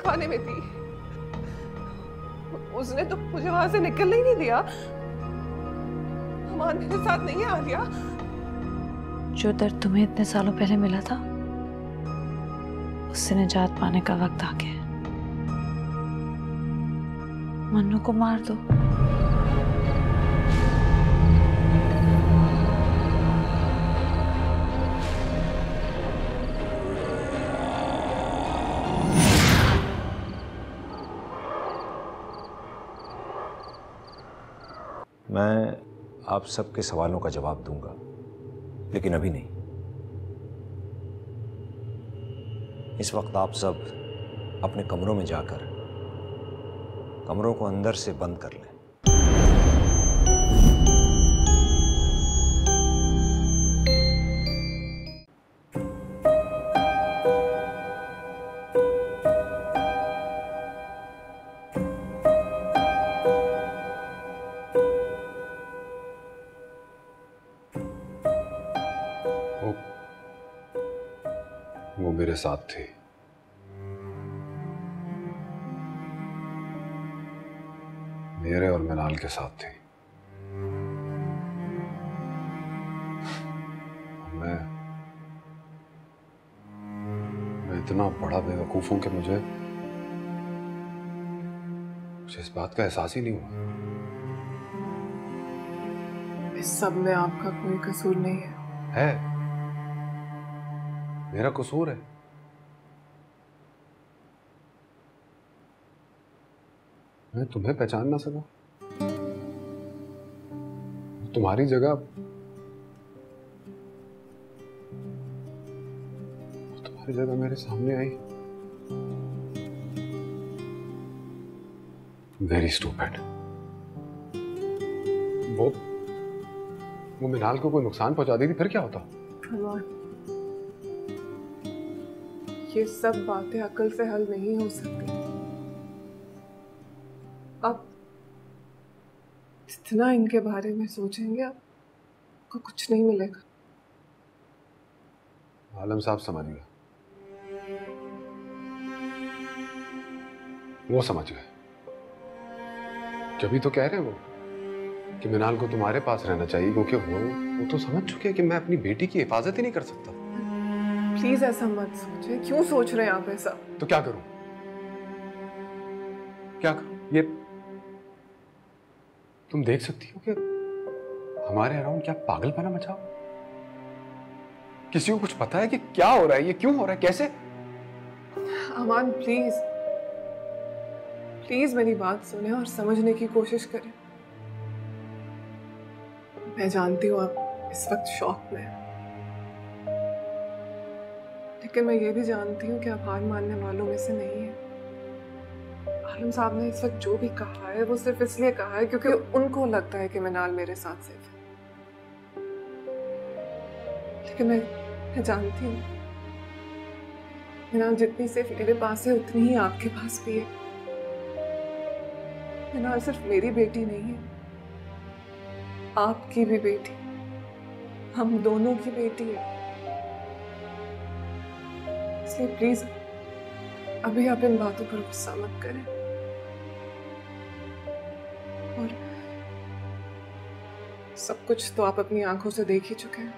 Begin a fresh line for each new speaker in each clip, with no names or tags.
खाने में थी। उसने तो मुझे वहां से निकलने ही नहीं दिया। अमान मेरे साथ नहीं है आलिया।
जो दर्द तुम्हें इतने सालों पहले मिला था, उससे निजात पाने का वक्त आ गया। मन्नू को मार दो।
मैं आप सबके सवालों का जवाब दूंगा, लेकिन अभी नहीं। इस वक्त आप सब अपने कमरों में जाकर कमरों को अंदर से बंद कर लें।
वो मेरे साथ थे। मेरे और मिनाल के साथ थे। मैं इतना बड़ा बेवकूफ हूं कि मुझे इस बात का एहसास ही नहीं हुआ।
इस सब में आपका कोई कसूर नहीं है।
मेरा कसूर है। मैं तुम्हें पहचान ना सका। तुम्हारी जगह मेरे सामने आई। Very stupid. वो मिनाल को कोई नुकसान पहुंचा दी थी, फिर क्या होता?
ये सब बातें अकल से हल नहीं हो सकती। आप जितना इनके बारे में सोचेंगे आपको कुछ नहीं मिलेगा।
आलम साहब समझ गए। वो समझ गए। जब ही तो कह रहे हैं वो कि मिनाल को तुम्हारे पास रहना चाहिए, क्योंकि वो तो समझ चुके हैं कि मैं अपनी बेटी की हिफाजत ही नहीं कर सकता।
प्लीज ऐसा मत सोचिए। क्यों सोच रहे हैं आप ऐसा?
तो क्या करूं? ये तुम देख सकती हो कि हमारे अराउंड क्या पागलपना मचा। किसी को कुछ पता है कि क्या हो रहा है, ये क्यों हो रहा है, कैसे?
अमान प्लीज प्लीज मेरी बात सुने और समझने की कोशिश करें। मैं जानती हूँ आप इस वक्त शॉक में हैं, लेकिन मैं ये भी जानती हूँ कि आप हार मानने वालों में से नहीं है। आलम साहब ने इस वक्त जो भी कहा है वो सिर्फ इसलिए कहा है क्योंकि उनको लगता है कि मिनाल मेरे साथ सेफ है। लेकिन मैं जानती हूँ मिनाल जितनी सेफ मेरे पास है उतनी ही आपके पास भी है। मिनाल सिर्फ मेरी बेटी नहीं है, आपकी भी बेटी, हम दोनों की बेटी है। इसलिए प्लीज अभी आप इन बातों पर गुस्सा मत करें और सब कुछ तो आप अपनी आंखों से देख ही चुके हैं।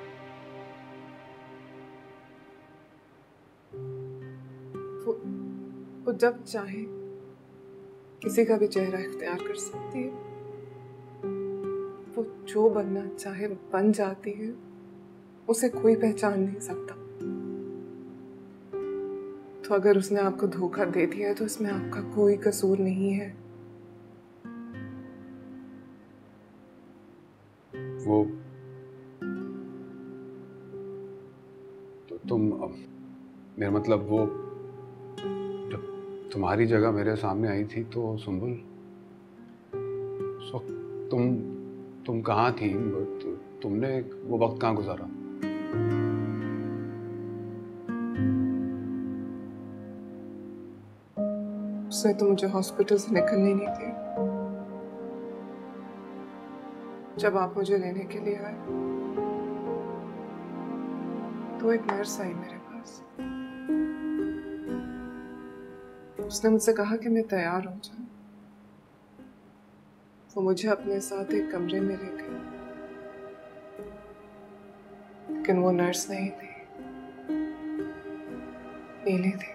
वो जब चाहे किसी का भी चेहरा इख्तियार कर सकती है। वो जो बनना चाहे बन जाती है, उसे कोई पहचान नहीं सकता। तो अगर उसने आपको धोखा दे दिया है तो इसमें आपका कोई कसूर नहीं है।
वो तो तुम, मेरा मतलब वो जब तुम्हारी जगह मेरे सामने आई थी तो सुंबुल, तुम कहाँ थी? तुमने वो वक्त कहाँ गुजारा?
उसने तो मुझे हॉस्पिटल से निकलने नहीं दिया। जब आप मुझे लेने के लिए आए तो एक नर्स आई मेरे पास। उसने मुझसे कहा कि मैं तैयार हो जाऊं। वो मुझे अपने साथ एक कमरे में ले गई, लेकिन वो नर्स नहीं थी, नीली थी।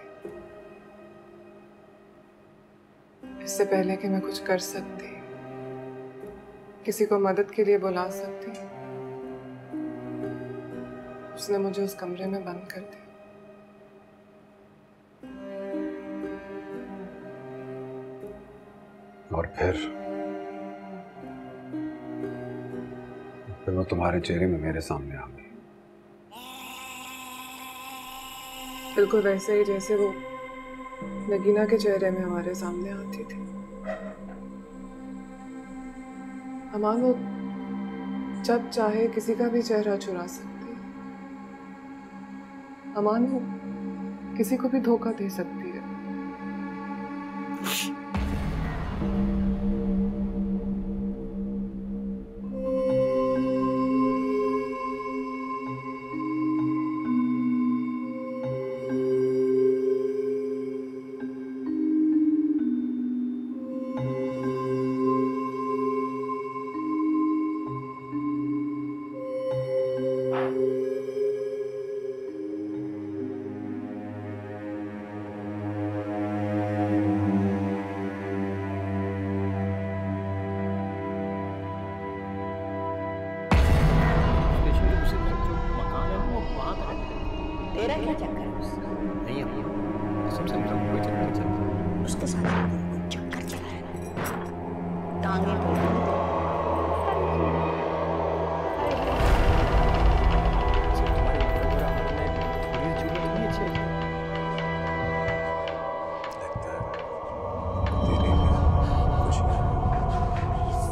इससे पहले कि मैं कुछ कर सकती, किसी को मदद के लिए बुला सकती, उसने मुझे उस कमरे में बंद कर दिया।
और फिर वो तुम्हारे चेहरे में मेरे सामने आ गई।
बिल्कुल वैसे ही जैसे वो नगीना के चेहरे में हमारे सामने आती थी। अमान वो जब चाहे किसी का भी चेहरा चुरा सकती है। अमान वो किसी को भी धोखा दे सकती है।
तेरा क्या चक्कर है उससे?
नहीं कसम से कोई चक्कर नहीं चल।
उसके साथ कोई चक्कर चला है। टांगे तोड़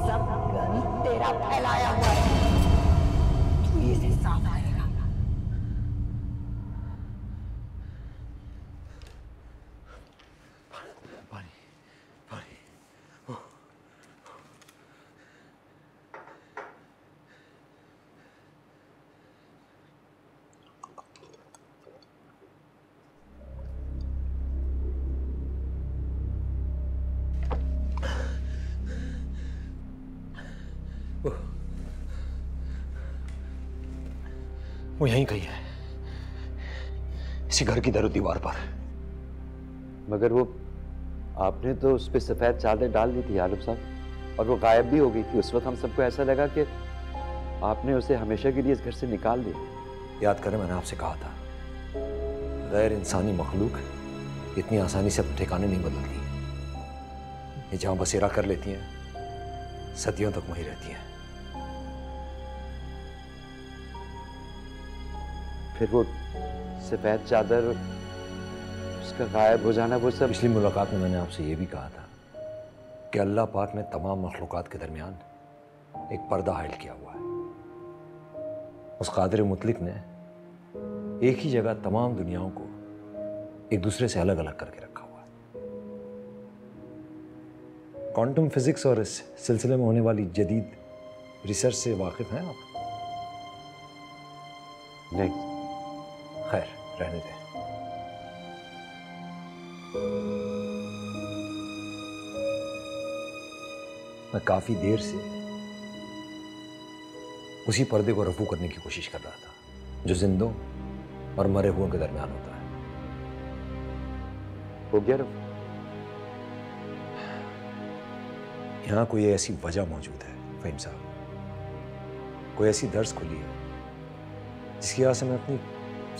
सब गन तेरा फैलाया हुआ है। तू इसे साफ करेगा।
वो यहीं कहीं है, इसी घर की दर दीवार पर।
मगर वो आपने तो उस पर सफेद चादर डाल दी थी आलम साहब, और वो गायब भी हो गई थी। उस वक्त हम सबको ऐसा लगा कि आपने उसे हमेशा के लिए इस घर से निकाल दिया।
याद करें, मैंने आपसे कहा था गैर इंसानी मखलूक इतनी आसानी से अपने ठिकाने नहीं बदलती। ये जहां बसेरा कर लेती हैं सदियों तक वहीं रहती हैं।
फिर वो सफेद चादर, उसका गायब हो जाना, वो सब।
पिछली मुलाकात में मैंने आपसे ये भी कहा था कि अल्लाह पाक ने तमाम मखलूकात के दरमियान एक पर्दा हाइल किया हुआ है। उस कादिर मुतलिक ने एक ही जगह तमाम दुनियाओं को एक दूसरे से अलग अलग करके रखा हुआ है। क्वांटम फिजिक्स और इस सिलसिले में होने वाली जदीद रिसर्च से वाकिफ हैं आप?
नहीं।
खैर, रहने दें। मैं काफी देर से उसी पर्दे को रफू करने की कोशिश कर रहा था जो जिंदों और मरे हुओं के दरमियान होता है।
हो गया रफू?
यहां कोई ऐसी वजह मौजूद है फहीम साहब, कोई ऐसी दर्ज खुली है जिसकी वजह से मैं अपनी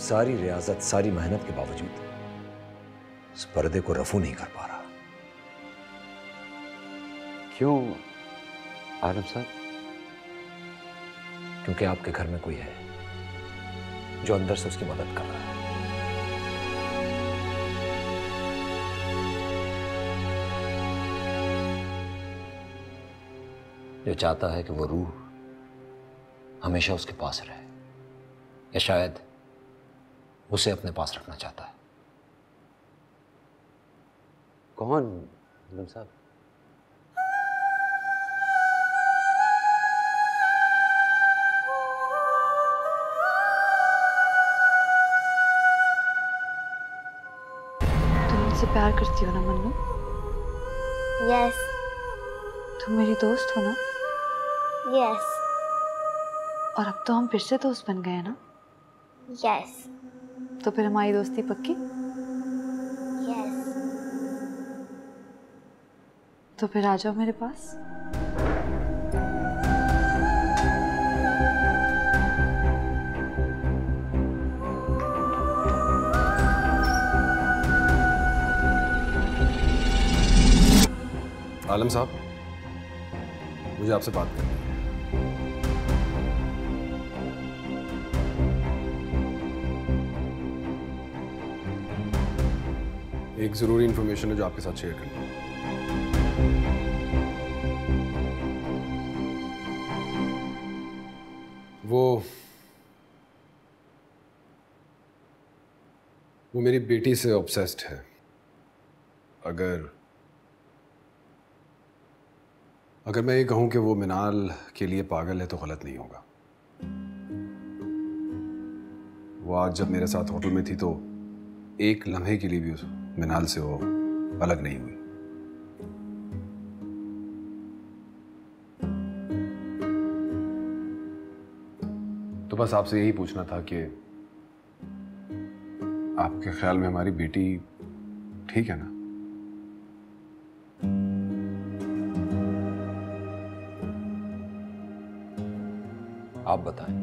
सारी रियाजत, सारी मेहनत के बावजूद उस पर्दे को रफू नहीं कर पा रहा।
क्यों आलम साहब?
क्योंकि आपके घर में कोई है जो अंदर से उसकी मदद कर रहा है। जो चाहता है कि वो रूह हमेशा उसके पास रहे, या शायद उसे अपने पास रखना चाहता है।
कौन आलम साहब?
तुम मुझसे प्यार प्यार करती हो ना मन्नू?
यस
तुम मेरी दोस्त हो ना?
यस
और अब तो हम फिर से दोस्त बन गए हैं ना?
यस
तो फिर हमारी दोस्ती पक्की?
यस
तो फिर आ जाओ मेरे पास।
आलम साहब, मुझे आपसे बात करनी है। एक जरूरी इंफॉर्मेशन है जो आपके साथ शेयर करनी है। वो मेरी बेटी से ऑब्सेस्ड है। अगर मैं ये कहूं कि वो मिनाल के लिए पागल है तो गलत नहीं होगा। वो आज जब मेरे साथ होटल में थी तो एक लम्हे के लिए भी उस मिनाल से वो अलग नहीं हुई। तो बस आपसे यही पूछना था कि आपके ख्याल में हमारी बेटी ठीक है ना?
आप बताएं,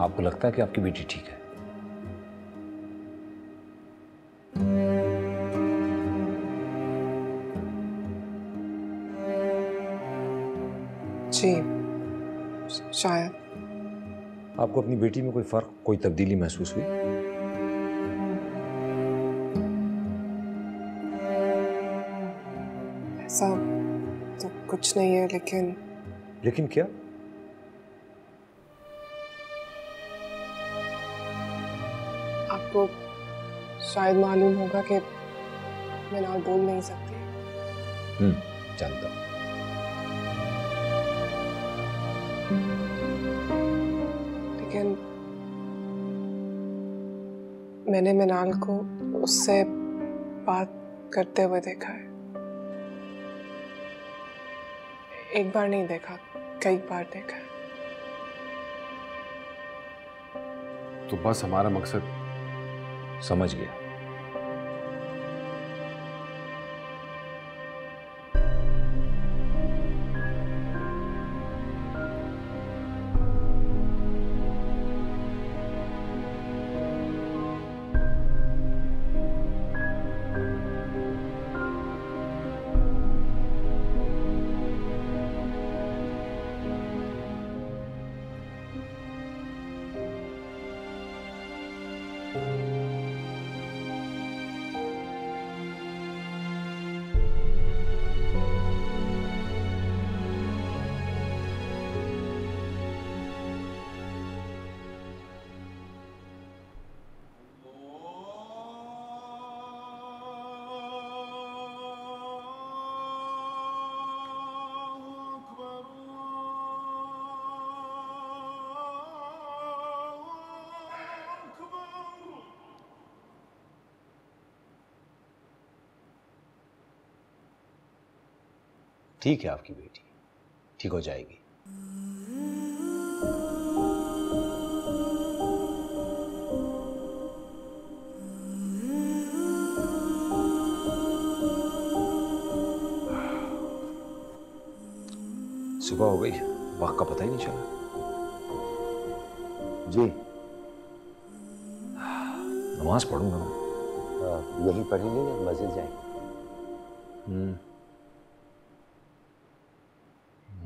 आपको लगता है कि आपकी बेटी ठीक है?
जी शायद।
आपको अपनी बेटी में कोई फर्क, कोई तब्दीली महसूस हुई?
ऐसा तो कुछ नहीं है,
लेकिन क्या?
आपको शायद मालूम होगा कि मिनाल बोल नहीं सकती।
जानता हूं।
लेकिन मैंने मिनाल को उससे बात करते हुए देखा है। एक बार नहीं देखा, कई बार देखा है।
तो बस हमारा मकसद
समझ गया। ठीक है, आपकी बेटी ठीक हो जाएगी। सुबह हो गई, वक्त का पता ही नहीं चला।
जी
नमाज पढ़ूंगा मैं।
यही पढ़ेंगे या मस्जिद जाएंगे?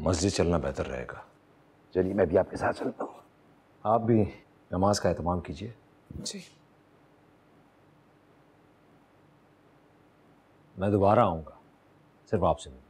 मस्जिद चलना बेहतर रहेगा।
चलिए मैं भी आपके साथ चलता हूँ।
आप भी नमाज का एहतमाम कीजिए।
जी
मैं दोबारा आऊंगा, सिर्फ आपसे मिलूंगा।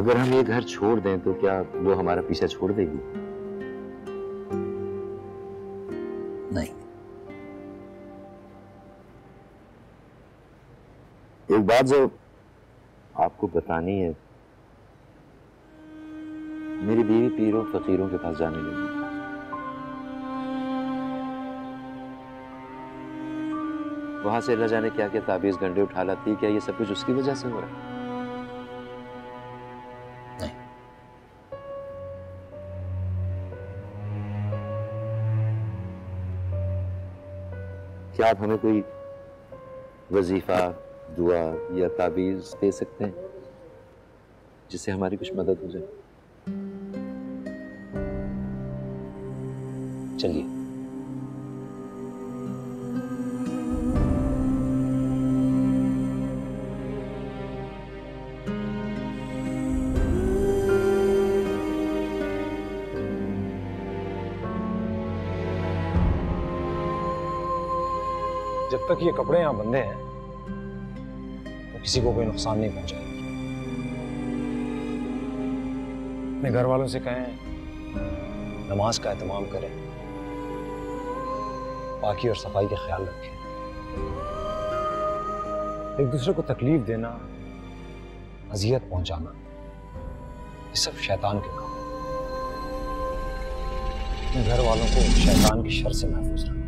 अगर हम ये घर छोड़ दें तो क्या वो हमारा पीछा छोड़ देगी?
नहीं।
एक बात जो आपको बतानी है, मेरी बीवी पीरों फकीरों के पास जाने लगी। वहां से न जाने क्या क्या ताबीज गंडे उठा लाती है। क्या ये सब कुछ उसकी वजह से हो रहा है?
नहीं।
क्या आप हमें कोई वजीफा, दुआ या ताबीज दे सकते हैं जिससे हमारी कुछ मदद हो जाए?
चलिए।
जब तक ये कपड़े यहां बंधे हैं तो किसी को कोई नुकसान नहीं पहुंचाएगा। अपने घर वालों से कहें नमाज का एहतमाम करें, पाकी और सफाई का ख्याल रखें। एक दूसरे को तकलीफ देना, अजियत पहुंचाना, ये सब शैतान के काम। अपने घर वालों को शैतान की शर से महफूज रखना।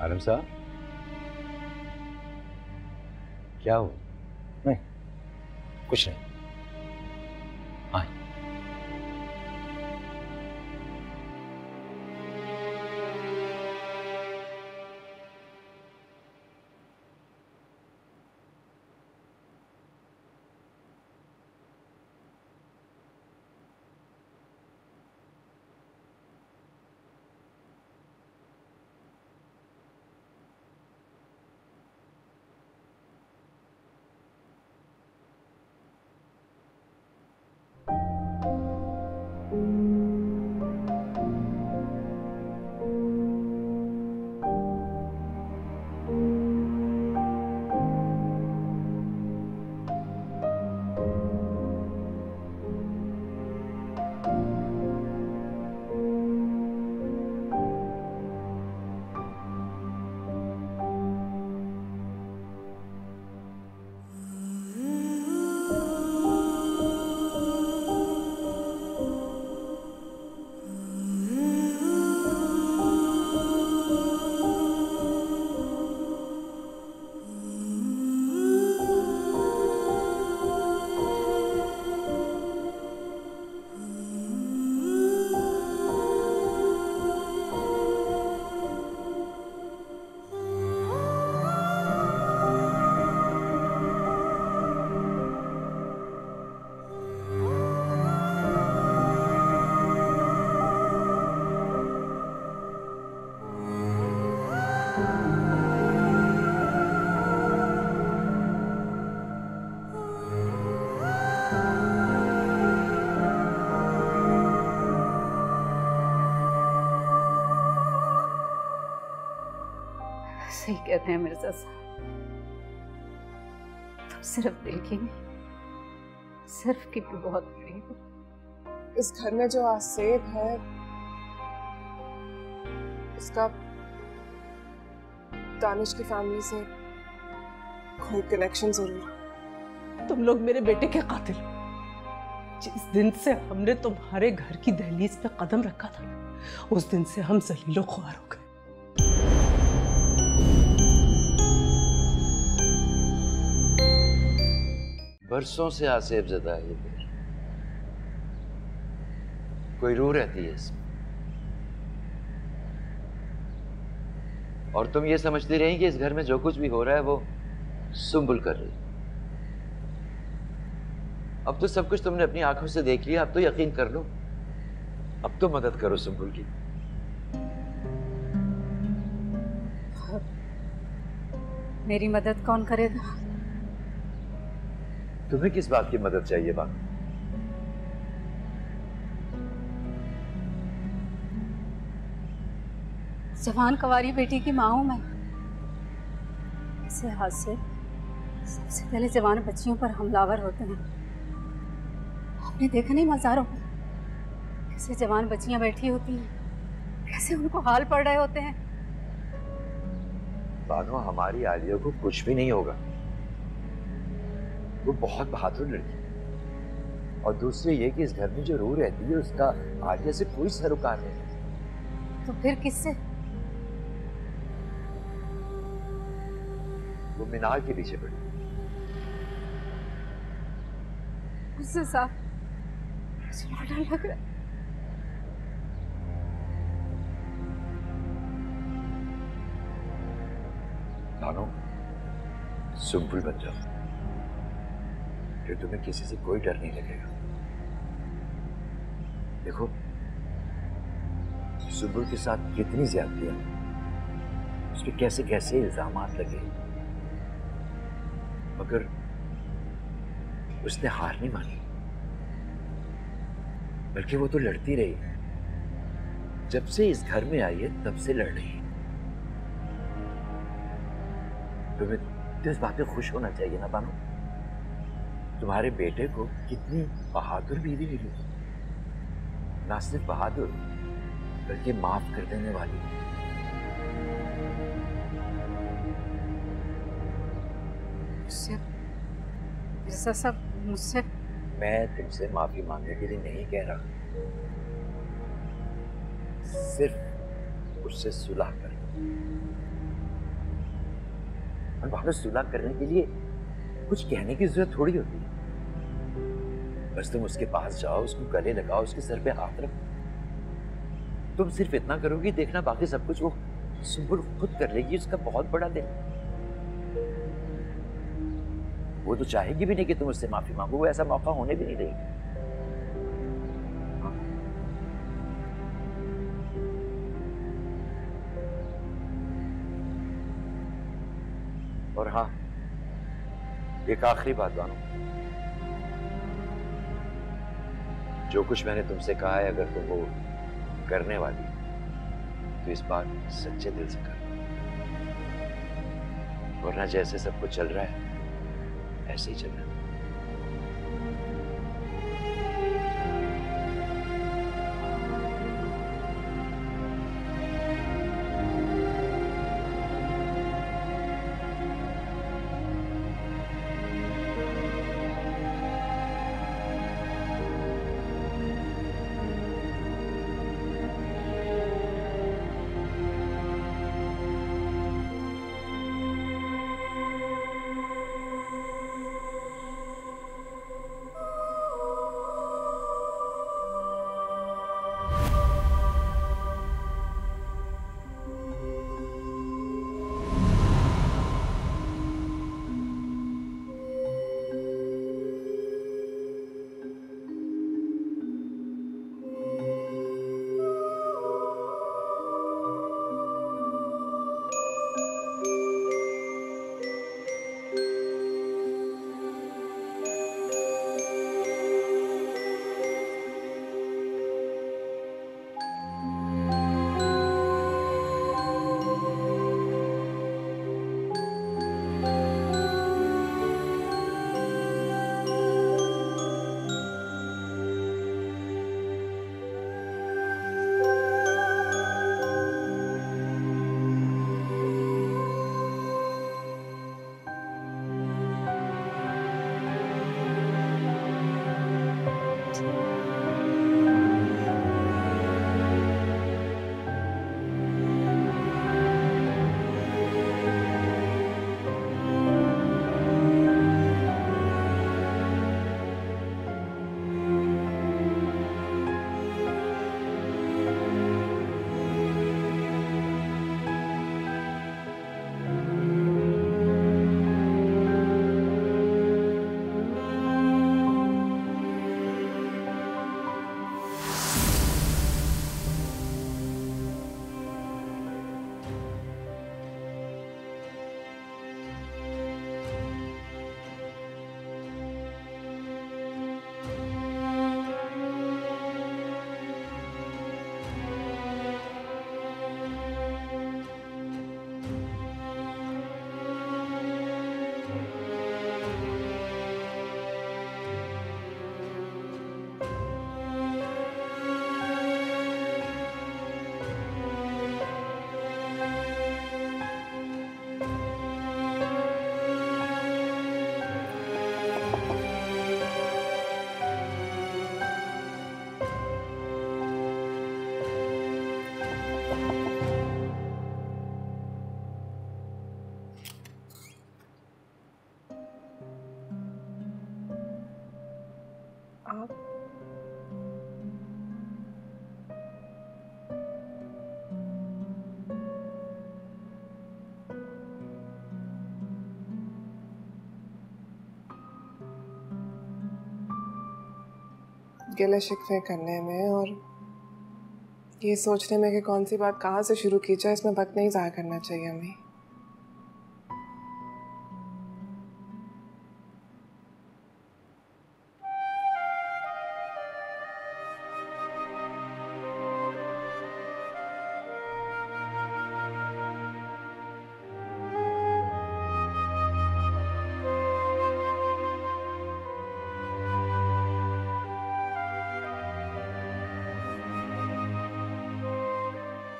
आलम साहब, क्या हो?
नहीं, कुछ नहीं। आए।
सही कहते हैं मिर्जा साहब, तुम सिर्फ दिल की नहीं, सिर्फ की भी बहुत बड़ी हो।
इस घर में जो आसेब है उसका दानिश की फैमिली से कोई कनेक्शन जरूर है।
तुम लोग मेरे बेटे के कातिल हो। जिस दिन से हमने तुम्हारे घर की दहलीज पे कदम रखा था, उस दिन से हम जलीलो ख्वार हो गए।
बरसों से आसेब ज़दा है ये घर, कोई रूह रहती है इसमें। और तुम ये समझती रही कि इस घर में जो कुछ भी हो रहा है वो सुंबुल कर रही। अब तो सब कुछ तुमने अपनी आंखों से देख लिया, अब तो यकीन कर लो। अब तो मदद करो सुंबुल की।
मेरी मदद कौन करेगा?
तुम्हें किस बात की मदद चाहिए? बात
जवान कवारी बेटी की माँ हूं मैं। ऐसे हादसे सबसे पहले जवान बच्चियों पर हमलावर होते हैं। आपने देखा नहीं मज़ारों पर कैसे जवान बच्चियां बैठी होती हैं, कैसे उनको हाल पड़ रहे होते हैं।
बानो, हमारी आलिया को कुछ भी नहीं होगा। वो बहुत बहादुर लड़की है। और दूसरे ये कि इस घर में जो रो रहती है उसका आलिया से कोई सरोकार नहीं।
तो फिर किससे?
वो मीनार के पीछे पड़ी।
उससे साफ मुझे डर लग रहा है।
बानो, सुम्बुल बन जाओ, फिर तुम्हें किसी से कोई डर नहीं लगेगा। देखो, सुम्बुल के साथ कितनी ज्यादतियां, उस पर कैसे कैसे इल्जामात लगे, मगर उसने हार नहीं मानी, बल्कि वो तो लड़ती रही। जब से इस घर में आई है तब से लड़ रही है। तुम्हें तो इस बात पे खुश होना चाहिए ना बानो। तुम्हारे बेटे को कितनी बहादुर बीवी मिली, ना सिर्फ बहादुर बल्कि माफ कर देने वाली।
ऐसा सब मुझसे?
मैं तुमसे माफी मांगने के लिए नहीं कह रहा, सिर्फ उससे सुलह कर। और बानो, सुलह करने के लिए कुछ कहने की जरूरत थोड़ी होती है। बस तुम उसके पास जाओ, उसको गले लगाओ, उसके सर पे हाथ रखो। तुम सिर्फ इतना करोगी, देखना बाकी सब कुछ वो सुम्बुल खुद कर लेगी। उसका बहुत बड़ा दिल, वो तो चाहेगी भी नहीं कि तुम उससे माफी मांगो। वो ऐसा मौका होने भी नहीं देगी। और हाँ, एक आखिरी बात बानो, जो कुछ मैंने तुमसे कहा है, अगर तुम वो करने वाली तो इस बार सच्चे दिल से कर, वरना जैसे सब कुछ चल रहा है ऐसे ही चल रहा है।
गिले शिकवे करने में और ये सोचने में कि कौन सी बात कहाँ से शुरू की जाए, इसमें वक्त नहीं ज़ाया करना चाहिए हमें।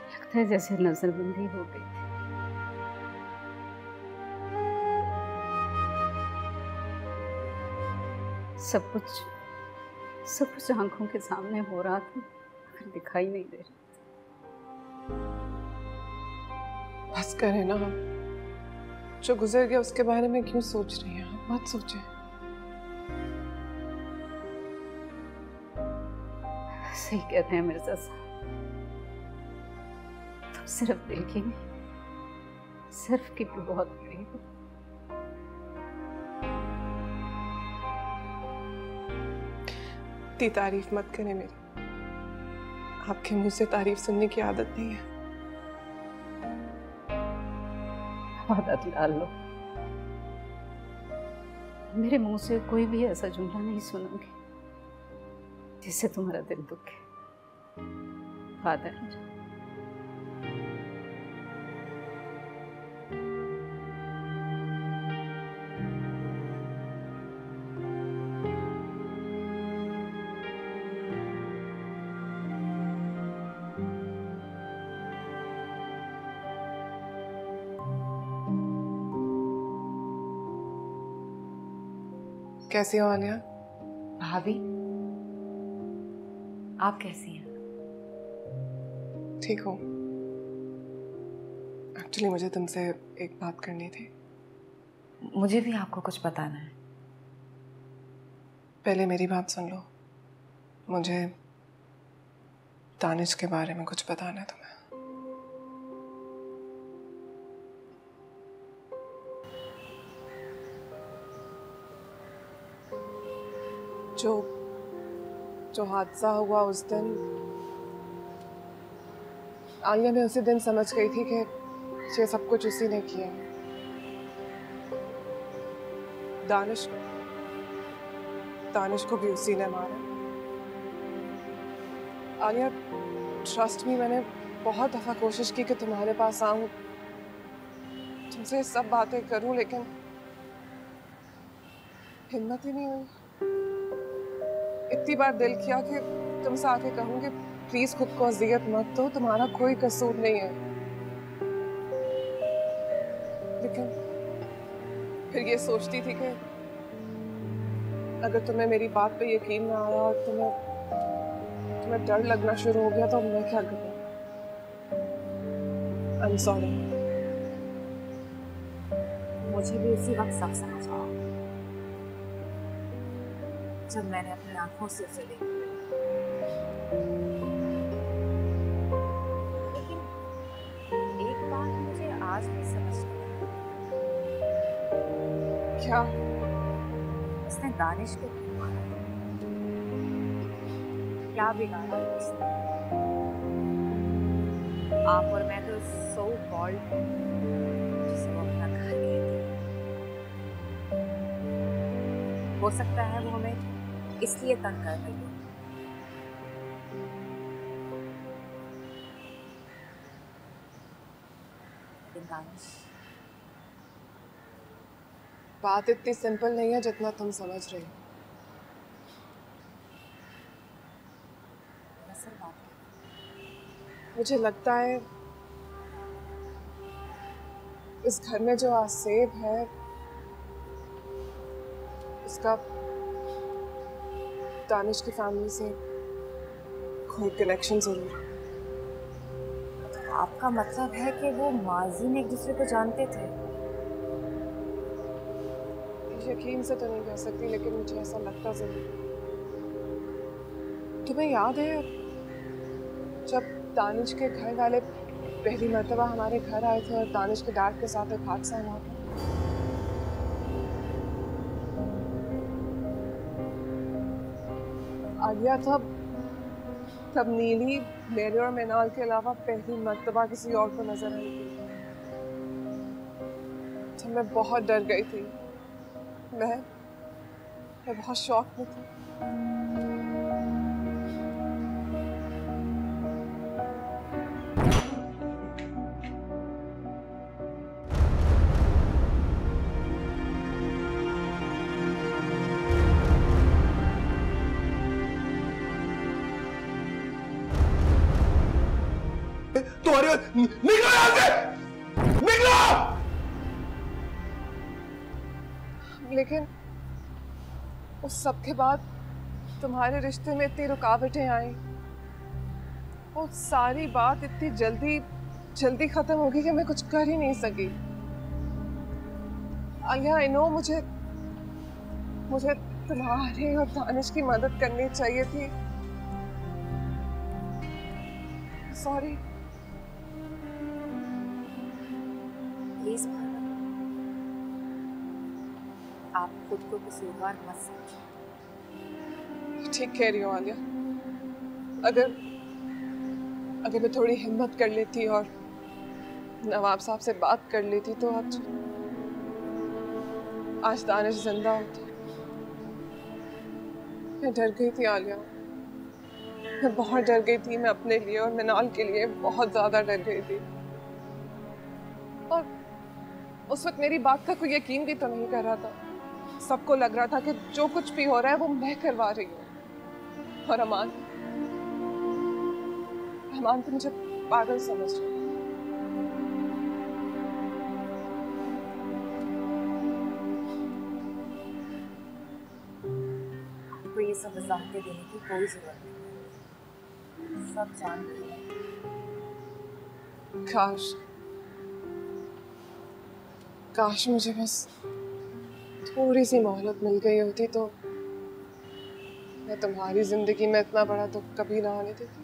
लगता है जैसे नजरबंदी हो गई थी। सब कुछ आंखों के सामने हो रहा था, मगर दिखाई नहीं दे रहा।
बस करें ना, जो गुजर गया उसके बारे में क्यों सोच रही हैं आप? मत सोचें।
सही कहते हैं मिर्जा साहब, तुम सिर्फ दिल की नहीं, सिर्फ की भी बहुत बड़ी हो।
इतनी तारीफ मत करें मेरी, आपके मुंह से तारीफ सुनने की आदत नहीं है।
आदत डाल लो। मेरे मुंह से कोई भी ऐसा जुमला नहीं सुनोगे जिससे तुम्हारा दिल दुखे। फादर
कैसी हो आलिया?
भाभी, आप कैसी हैं?
ठीक हूँ। एक्चुअली मुझे तुमसे एक बात करनी थी।
मुझे भी आपको कुछ बताना है।
पहले मेरी बात सुन लो। मुझे दानिश के बारे में कुछ बताना है तुम्हें। जो हादसा हुआ उस दिन, आलिया मैं उसी दिन समझ गई थी कि ये सब कुछ उसी ने किया। दानिश को भी उसी ने मारा। आलिया ट्रस्ट मी, मैंने बहुत दफा कोशिश की कि तुम्हारे पास आऊं, तुमसे सब बातें करूं, लेकिन हिम्मत ही नहीं हुई। इतनी बार दिल किया कि तुमसे आके कहूं कि प्लीज खुद को अजियत मत दो, तुम्हारा कोई कसूर नहीं है, लेकिन फिर ये सोचती थी कि अगर तुम्हें मेरी बात पे यकीन ना आया और तुम्हें डर लगना शुरू हो गया तो मैं क्या करूं? I'm sorry।
मुझे भी इसी वक्त सब समझ आया जब मैंने अपनी आंखों से उसे देखा। लेकिन एक बात मुझे आज भी समझ नहीं आई।
क्या?
उसने दानिश को क्यों मारा? क्या बिगाड़ा उसने? आप और मैं तो सो कॉल्ड जिसे वो अपना घर कहती है। हो सकता है वो हमें इसलिए तंग कर रही हो।
बात इतनी सिंपल नहीं है जितना तुम समझ रही हो। मुझे लगता है इस घर में जो आसेब है उसका दानिश की फैमिली से कोई कनेक्शन जरूर है।
आपका मतलब है कि वो माजी में एक दूसरे को जानते थे?
यकीन से तो नहीं कह सकती, लेकिन मुझे ऐसा लगता जरूर। तुम्हें याद है जब दानिश के घर वाले पहली मर्तबा हमारे घर आए थे और दानिश के डैड के साथ एक हादसा हुआ था? आलिया, तब नीली मेरे और मिनाल के अलावा पहली मर्तबा किसी और को नजर आई थी। तो मैं बहुत डर गई थी। मैं बहुत शौक में थी।
तुम्हारी निकलो यहाँ से, निकलो।
लेकिन उस सब के बाद तुम्हारे रिश्ते में इतनी रुकावटें आई और सारी बात इतनी जल्दी खत्म होगी कि मैं कुछ कर ही नहीं सकी। आलिया, आई नो मुझे तुम्हारी और दानिश की मदद करनी चाहिए थी। सॉरी।
प्लीज आप खुद को कसूरवार मत समझो।
ठीक कह रही हो आलिया। अगर मैं थोड़ी हिम्मत कर लेती और नवाब साहब से बात कर लेती तो आज दानिश जिंदा होता। मैं डर गई थी आलिया, मैं बहुत डर गई थी। मैं अपने लिए और मिनाल के लिए बहुत ज्यादा डर गई थी। और उस वक्त मेरी बात का कोई यकीन भी तो नहीं कर रहा था। सबको लग रहा था कि जो कुछ भी हो रहा है वो मैं करवा रही हूँ। और अमान तो मुझे पागल समझ रहा है।
आपको ये सब वजाहतें देने की कोई जरूरत नहीं, सब जानते हैं।
काश मुझे बस थोड़ी सी मोहलत मिल गई होती तो मैं तुम्हारी जिंदगी में इतना बड़ा दुख कभी ना आने देती।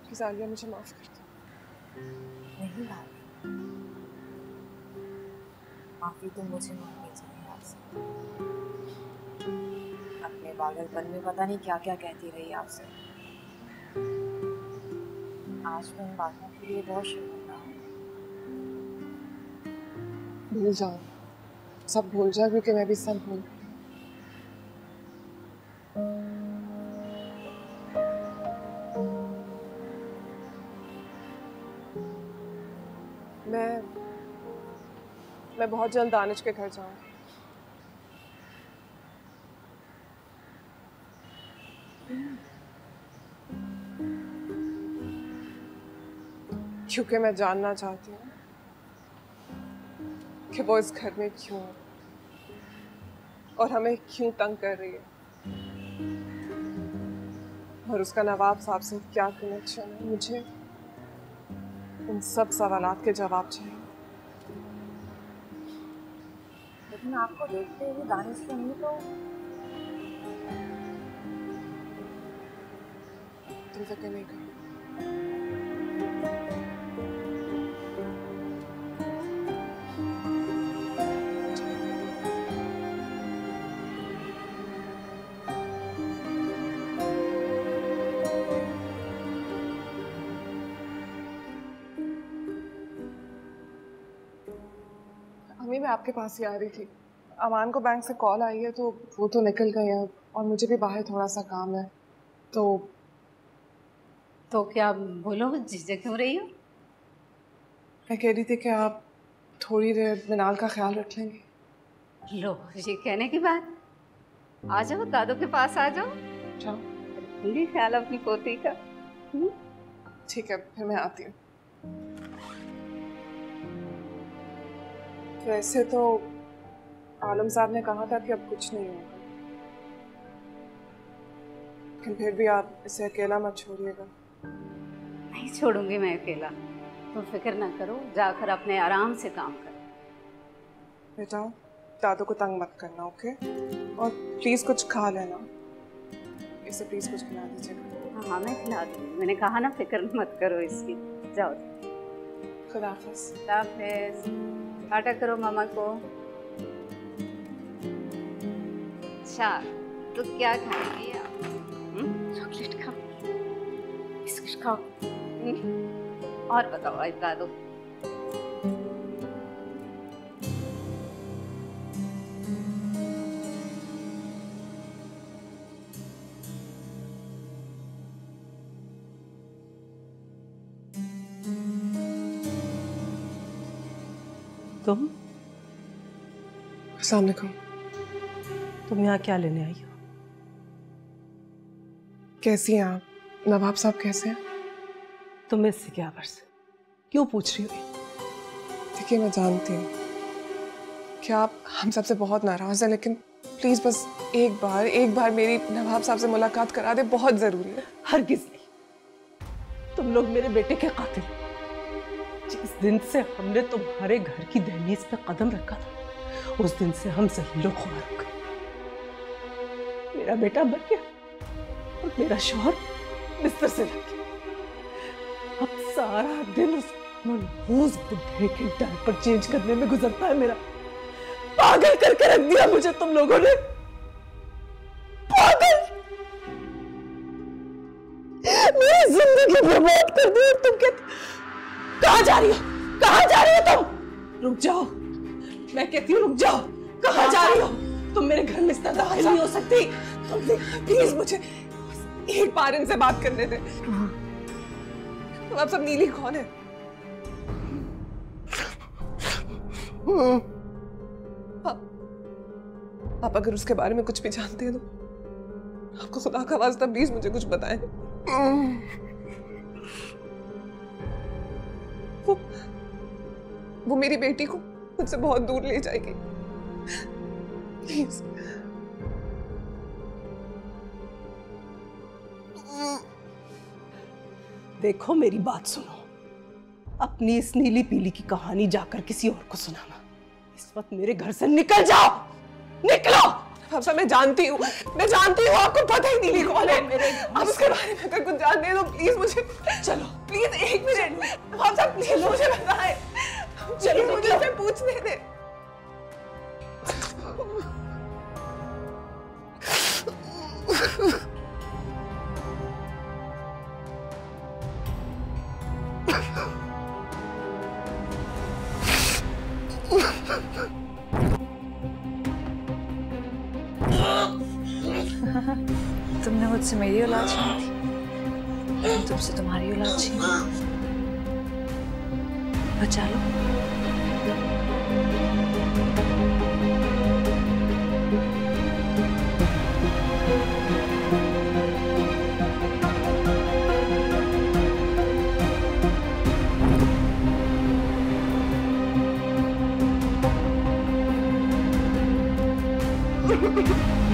प्लीज आलिया, मुझे माफ कर दो।
नहीं भाभी, माफी तो मुझे मांगनी चाहिए आपसे। अपने पागलपन में पता नहीं क्या क्या कहती रही आपसे। आज मैं इन बातों के लिए बहुत शर्मिंदा हूँ।
भूल जाओ, सब भूल जाओ, क्योंकि मैं भी सब भूल गई। मैं बहुत जल्द दानिश के घर जाऊंगी। क्योंकि मैं जानना चाहती हूँ कि वो इस घर में क्यों है और हमें क्यों तंग कर रही है, और उसका नवाब साहब से क्या कनेक्शन है। मुझे उन सब सवालात के जवाब चाहिए।
लेकिन आपको देखते हुए दानिश की अम्मी तो
तुम फिक्र नहीं करो। अम्मी, मैं आपके पास ही आ रही थी। अमान को बैंक से कॉल आई है तो वो तो निकल गए हैं और मुझे भी बाहर थोड़ा सा काम है।
तो क्या बोलो, झिझक क्यों रही हो?
मैं कह रही थी कि आप थोड़ी देर मिनाल का ख्याल रख लेंगे।
लो, ये कहने की बात। आ जाओ, दादू के पास आ जाओ। रखूंगी ख्याल अपनी पोती का।
ठीक है, फिर मैं आती हूँ। वैसे तो आलम साहब ने कहा था कि अब कुछ नहीं होगा, लेकिन फिर भी आप इसे अकेला मत छोड़िएगा।
नहीं छोड़ूंगी मैं अकेला, तुम फिक्र ना करो। जाकर अपने आराम से काम करो।
बेटा, दादू को तंग मत करना, ओके? और प्लीज कुछ खा लेना। इसे प्लीज कुछ खिला दीजिएगा।
हाँ, मैं खिला दूंगी। मैंने कहा ना, फिक्र मत करो इसकी। जाओ।
खुदा हाफिज।
खुदा हाफिज। टाटा करो मामा को। अच्छा, तो क्या खाएंगे आप? चॉकलेट खाओ, बिस्किट खाओ। और बताओ आज दादू।
तुम?
अस्सलाम वालेकुम।
तुम यहाँ क्या लेने आई हो?
कैसी हैं आप? नवाब साहब कैसे हैं?
तुम्हें इससे क्या वर्ष? क्यों पूछ रही हो?
देखिए, मैं जानती हूँ कि आप हम सबसे बहुत नाराज हैं, लेकिन प्लीज बस एक बार मेरी नवाब साहब से मुलाकात करा दे, बहुत जरूरी है।
हरगिज नहीं। तुम लोग मेरे बेटे के कातिल हो। जिस दिन से हमने तुम्हारे घर की दहलीज पे कदम रखा था, उस दिन से हम जलीलो ख्वार हो गए। मेरा बेटा मर गया और मेरा शौहर बिस्तर से लग गया। अब सारा दिन उस मनहूस बुढ़े के डायपर चेंज करने में गुजरता है मेरा। पागल करके रख दिया मुझे तुम लोगों ने, पागल। मेरी जिंदगी बर्बाद कर दी। और तुम कहाँ जा रही हो? कहाँ जा रही हो तुम? रुक जाओ, मैं कहती हूँ रुक जाओ। कहाँ जा रही हो तुम? मेरे घर में इस तरह दाखिल नहीं हो सकती। तुम
प्लीज मुझे एक बार इनसे बात करने दे। आप सब नीली कौन है? आप अगर उसके बारे में कुछ भी जानते हैं तो आपको खुदा का वास्ता प्लीज मुझे कुछ बताएं। वो मेरी बेटी को मुझसे बहुत दूर ले जाएगी, प्लीज।
देखो, मेरी बात सुनो। अपनी इस नीली पीली की कहानी जाकर किसी और को सुनाना। इस वक्त मेरे घर से निकल जाओ, निकलो।
अब सब मैं जानती हूँ, आपको पता ही नीली कौन है। मेरे आप उसके बारे में अगर कुछ जानते हैं तो प्लीज मुझे, चलो प्लीज एक मिनट। आप सब प्लीज मुझे बताएं, चलो मुझे उसे पूछने दे।
तुमने मुझसे मेरी औलाद छीनी थी, मैं तुमसे तुम्हारी औलाद छीनी। बचा लो।
Ha ha ha!